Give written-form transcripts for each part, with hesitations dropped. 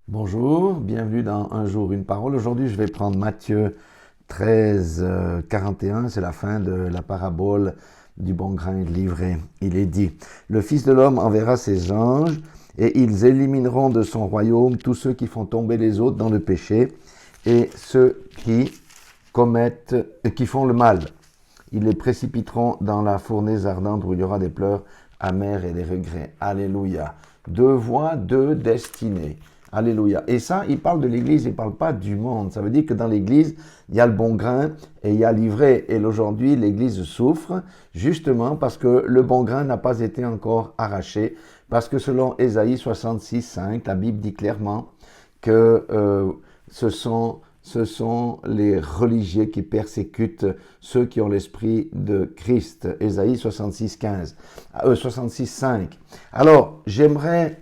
Bonjour, bienvenue dans Un jour, une parole. Aujourd'hui, je vais prendre Matthieu 13, 41. C'est la fin de la parabole du bon grain et de l'ivraie. Il est dit, le Fils de l'homme enverra ses anges et ils élimineront de son royaume tous ceux qui font tomber les autres dans le péché et ceux qui qui font le mal. Ils les précipiteront dans la fournaise ardente où il y aura des pleurs amers et des regrets. Alléluia. Deux voies, deux destinées. Alléluia. Et ça, il parle de l'Église, il ne parle pas du monde. Ça veut dire que dans l'Église, il y a le bon grain et il y a l'ivraie. Et aujourd'hui, l'Église souffre justement parce que le bon grain n'a pas été encore arraché. Parce que selon Ésaïe 66, 5, la Bible dit clairement que ce sont les religieux qui persécutent ceux qui ont l'esprit de Christ. Ésaïe 66, 5. Alors, j'aimerais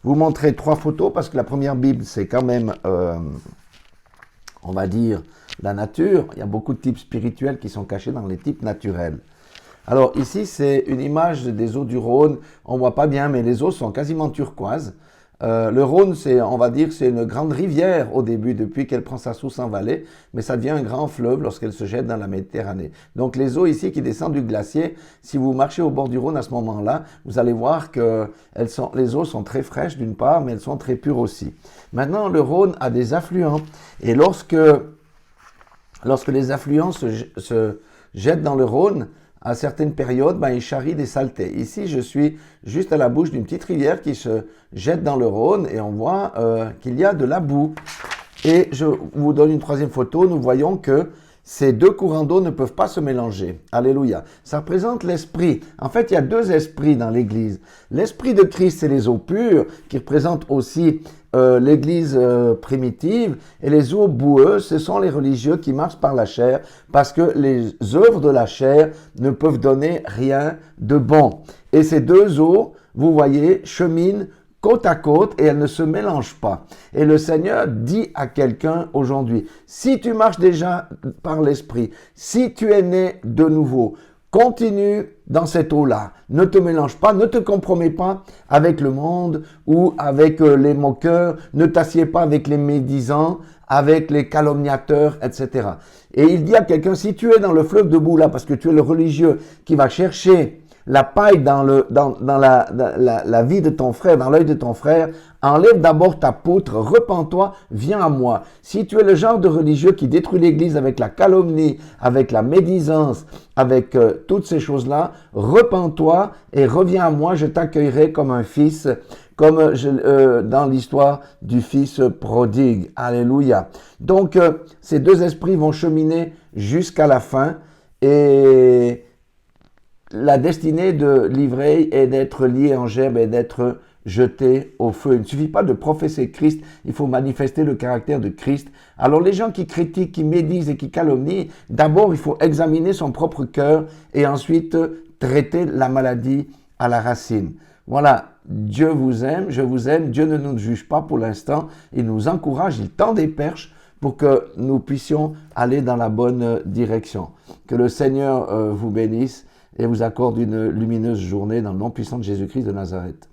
vous montrer trois photos parce que la première Bible, c'est quand même, on va dire, la nature. Il y a beaucoup de types spirituels qui sont cachés dans les types naturels. Alors ici, c'est une image des eaux du Rhône. On ne voit pas bien, mais les eaux sont quasiment turquoises. Le Rhône, on va dire, c'est une grande rivière au début, depuis qu'elle prend sa source en vallée, mais ça devient un grand fleuve lorsqu'elle se jette dans la Méditerranée. Donc les eaux ici qui descendent du glacier, si vous marchez au bord du Rhône à ce moment-là, vous allez voir que les eaux sont très fraîches d'une part, mais elles sont très pures aussi. Maintenant, le Rhône a des affluents, et lorsque les affluents se jettent dans le Rhône, à certaines périodes, ils charrient des saletés. Ici, je suis juste à la bouche d'une petite rivière qui se jette dans le Rhône et on voit qu'il y a de la boue. Et je vous donne une troisième photo. Nous voyons que ces deux courants d'eau ne peuvent pas se mélanger. Alléluia. Ça représente l'esprit. En fait, il y a deux esprits dans l'Église. L'esprit de Christ, c'est les eaux pures, qui représentent aussi l'Église primitive. Et les eaux boueuses, ce sont les religieux qui marchent par la chair, parce que les œuvres de la chair ne peuvent donner rien de bon. Et ces deux eaux, vous voyez, cheminent côte à côte et elles ne se mélangent pas. Et le Seigneur dit à quelqu'un aujourd'hui, si tu marches déjà par l'Esprit, si tu es né de nouveau, continue dans cette eau-là. Ne te mélange pas, ne te compromets pas avec le monde ou avec les moqueurs, ne t'assieds pas avec les médisants, avec les calomniateurs, etc. Et il dit à quelqu'un, si tu es dans le fleuve de boue là, parce que tu es le religieux qui va chercher la paille dans la vie de ton frère, dans l'œil de ton frère, enlève d'abord ta poutre, repens-toi, viens à moi. Si tu es le genre de religieux qui détruit l'Église avec la calomnie, avec la médisance, avec toutes ces choses-là, repens-toi et reviens à moi, je t'accueillerai comme un fils, comme dans l'histoire du fils prodigue. Alléluia. Donc, ces deux esprits vont cheminer jusqu'à la fin et la destinée de l'ivraie est d'être lié en gerbe et d'être jeté au feu. Il ne suffit pas de professer Christ, il faut manifester le caractère de Christ. Alors les gens qui critiquent, qui médisent et qui calomnient, d'abord il faut examiner son propre cœur et ensuite traiter la maladie à la racine. Voilà, Dieu vous aime, je vous aime, Dieu ne nous juge pas pour l'instant, il nous encourage, il tend des perches pour que nous puissions aller dans la bonne direction. Que le Seigneur vous bénisse et vous accorde une lumineuse journée dans le nom puissant de Jésus-Christ de Nazareth.